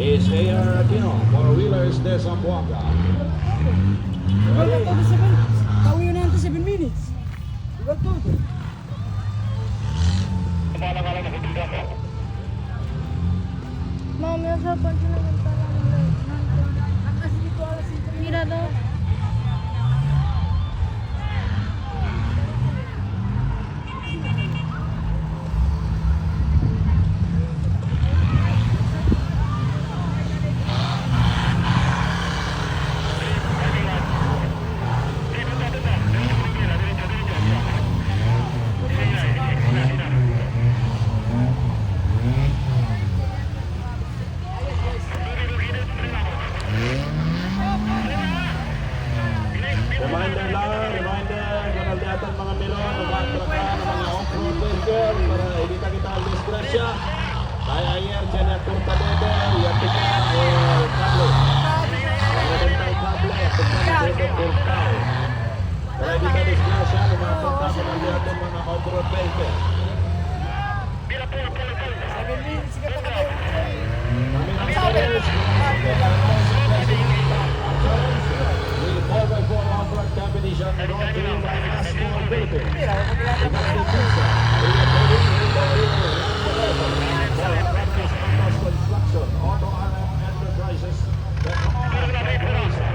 is A.R. Aquino for Wheelers de Zamboanga. Igual todo 7, pauwi na natin 7 minutes. Igual todo. Mami, sa pansin naman parang akas dito alas 5. Mira daw. Reminder, manaldiatan mga melon, umatrakan ng mga off-road vehicle para hindi na kita ang disgrasya. Kaya ayer, dyan ang kurta dede, yatikan o kable. Magandang kable, pagkakang dede kurtao. Para hindi na disgrasya, umatrakan ng manaldiatan mga off-road vehicle. 7 minutes ka pa kayo. Kami ng players, with 4x4 off-road competition, brought to you by NASCAR Philippines. Construction, Auto RM Enterprises, the Hermosa,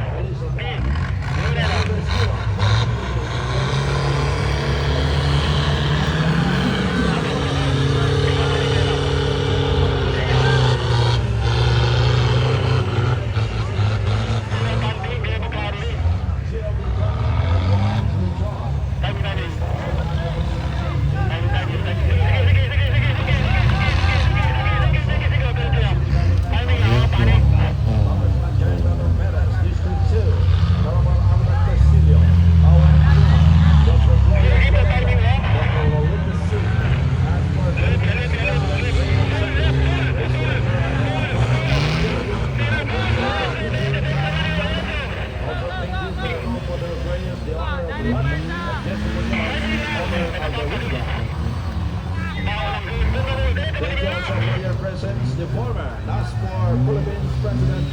the former NASCAR Philippines President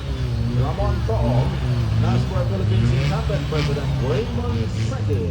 Ramon Toong, NASCAR Philippines incumbent President Raymond Sagi,